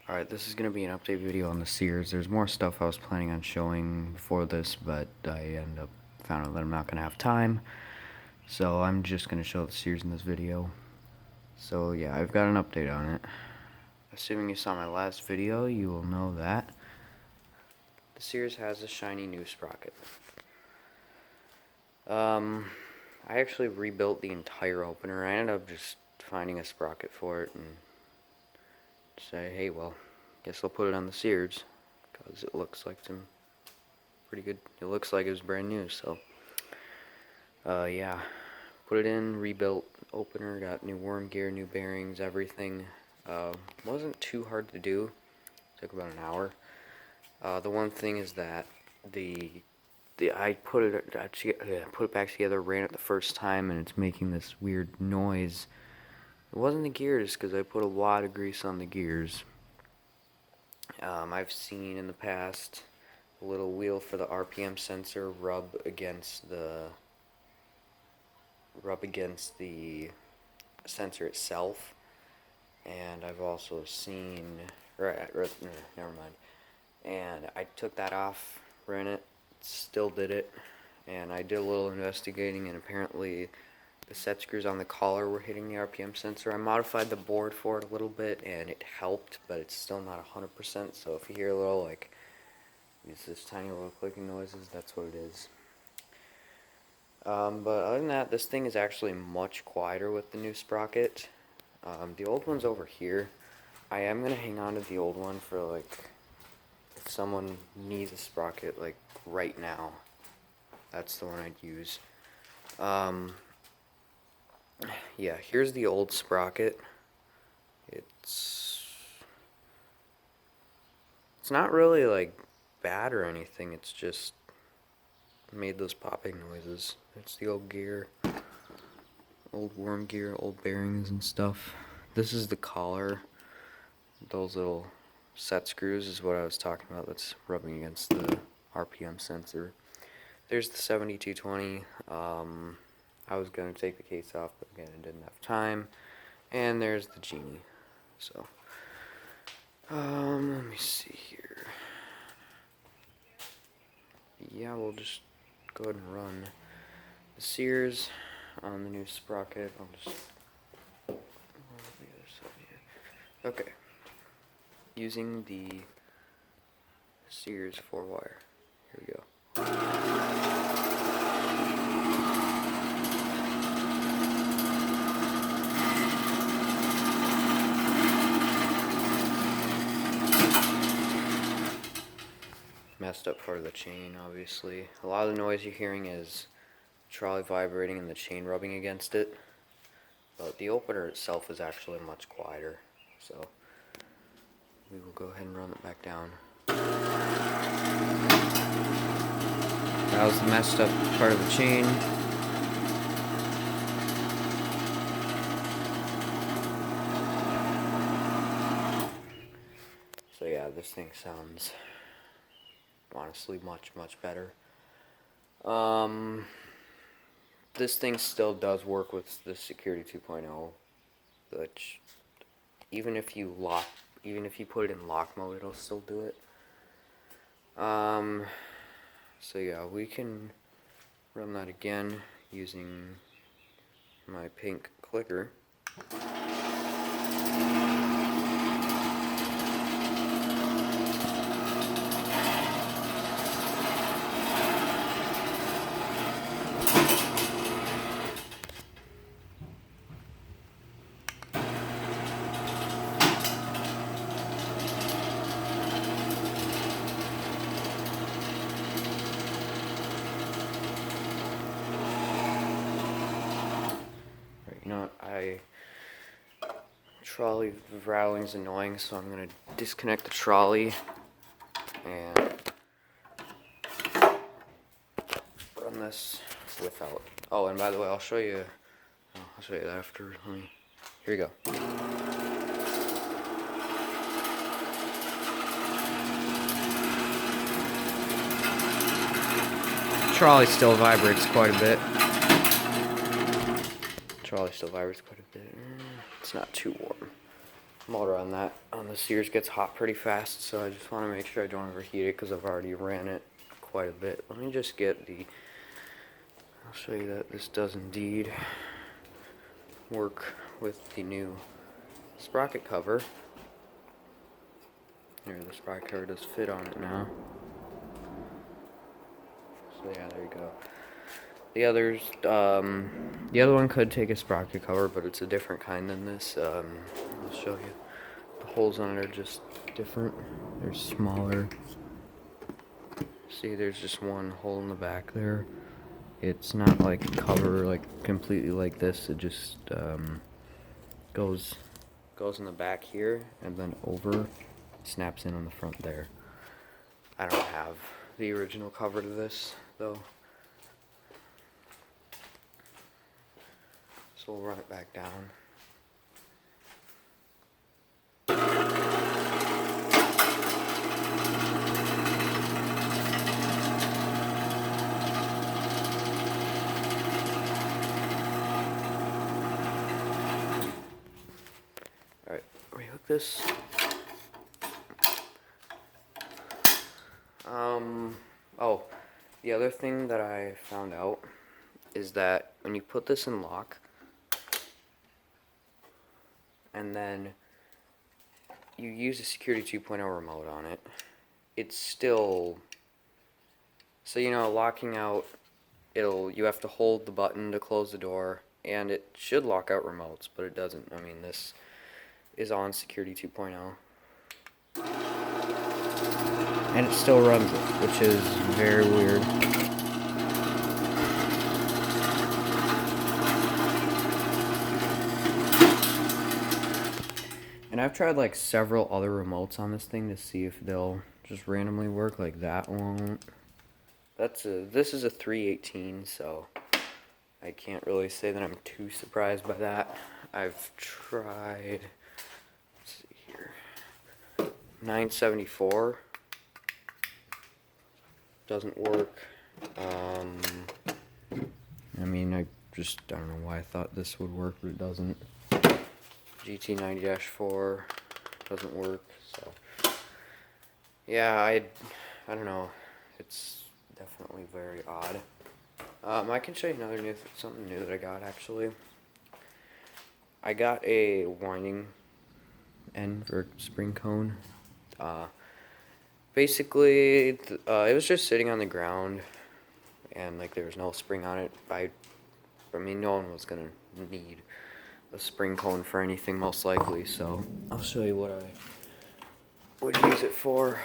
Alright, this is going to be an update video on the Sears. There's more stuff I was planning on showing before this, but I found out that I'm not going to have time. So I'm just going to show the Sears in this video. So yeah, I've got an update on it. Assuming you saw my last video, you will know that the Sears has a shiny new sprocket. I actually rebuilt the entire opener. I ended up just finding a sprocket for it and say, hey, well, guess I'll put it on the Sears because it looks like some pretty good. It looks like it was brand new. So yeah, put it in, rebuilt opener, got new worm gear, new bearings, everything. Wasn't too hard to do. Took about an hour. The one thing is that I put it back together, ran it the first time, and it's making this weird noise. It wasn't the gears, because I put a lot of grease on the gears. I've seen in the past a little wheel for the RPM sensor rub against the sensor itself, and I've also seen never mind. And I took that off, ran it, still did it, and I did a little investigating, and apparently the set screws on the collar were hitting the RPM sensor. I modified the board for it a little bit, and it helped, but it's still not 100%, so if you hear a little, like, this tiny little clicking noises, that's what it is. But other than that, this thing is actually much quieter with the new sprocket. The old one's over here. I am going to hang on to the old one for, like, if someone needs a sprocket, like, right now. That's the one I'd use. Yeah, here's the old sprocket. It's not really, like, bad or anything. It's just made those popping noises. It's the old gear. Old worm gear, old bearings and stuff. This is the collar. Those little set screws is what I was talking about that's rubbing against the RPM sensor. There's the 7220. I was going to take the case off, but again, I didn't have time. And there's the Genie. So, let me see here. Yeah, we'll just go ahead and run the Sears on the new sprocket. I'll just the other side here. Okay. Using the Sears 4-wire. Here we go. Messed up part of the chain, obviously. A lot of the noise you're hearing is trolley vibrating and the chain rubbing against it. But the opener itself is actually much quieter. So we will go ahead and run it back down. That was the messed up part of the chain. So yeah, this thing sounds honestly much better. This thing still does work with the Security 2.0, which even if you put it in lock mode, it'll still do it. So yeah, we can run that again using my pink clicker. You know what, trolley rattling is annoying, so I'm going to disconnect the trolley and run this without. Oh, and by the way, I'll show you that after. Here you go. Trolley still vibrates quite a bit. Trolley still vibrates quite a bit. It's not too warm. motor on the Sears gets hot pretty fast, so I just want to make sure I don't overheat it because I've already ran it quite a bit. Let me just get I'll show you that this does indeed work with the new sprocket cover. Here, the sprocket cover does fit on it now. So yeah, there you go. The other one could take a sprocket cover, but it's a different kind than this. I'll show you. The holes on it are just different. They're smaller. See, there's just one hole in the back there. It's not like a cover, like completely like this. It just goes in the back here and then over, snaps in on the front there. I don't have the original cover to this though. So we'll run it back down. Alright, rehook this. Oh, the other thing that I found out is that when you put this in lock, and then you use a Security 2.0 remote on it, it's still, so you know, locking out, you have to hold the button to close the door, and it should lock out remotes, but it doesn't. I mean, this is on Security 2.0. And it still runs it, which is very weird. And I've tried like several other remotes on this thing to see if they'll just randomly work. Like that won't. This is a 318, so I can't really say that I'm too surprised by that. I've tried, let's see here, 974. Doesn't work. I mean, I don't know why I thought this would work, but it doesn't. GT90-4 doesn't work, so yeah, I don't know. It's definitely very odd. I can show you something new that I got actually. I got a winding end for spring cone. Basically, it was just sitting on the ground, and like there was no spring on it. I mean, no one was gonna need a spring cone for anything, most likely. So I'll show you what I would use it for.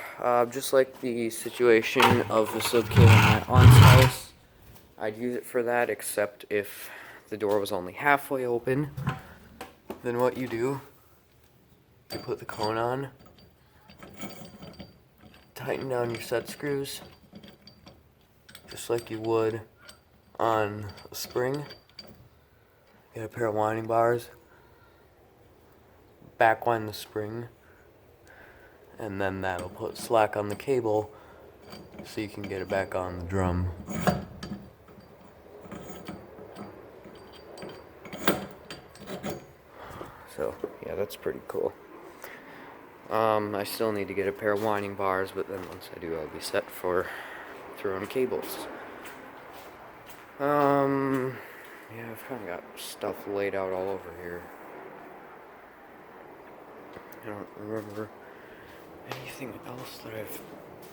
Just like the situation of the sub kit on my aunt's house, I'd use it for that. Except if the door was only halfway open, then what you do? You put the cone on. Tighten down your set screws just like you would on a spring. Get a pair of winding bars, back wind the spring, and then that'll put slack on the cable so you can get it back on the drum. So yeah, that's pretty cool. I still need to get a pair of winding bars, but then once I do, I'll be set for throwing cables. Yeah, I've kind of got stuff laid out all over here. I don't remember anything else that I've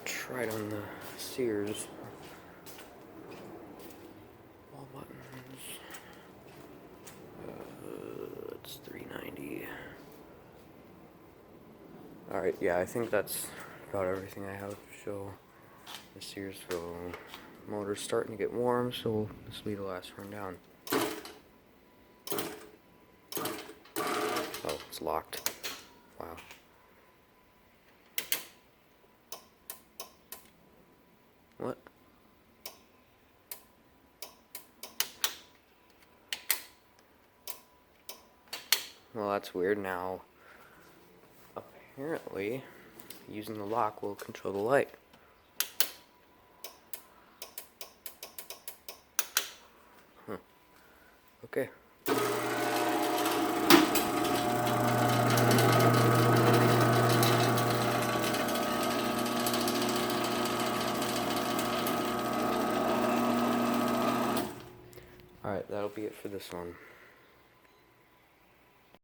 tried on the Sears. Wall buttons. It's $3.90. Alright, yeah, I think that's about everything I have to show. The Sears motor's starting to get warm, so this will be the last run down. Oh, it's locked. Wow. What? Well, that's weird. Now, apparently, using the lock will control the light. Huh. Okay. Alright, that'll be it for this one.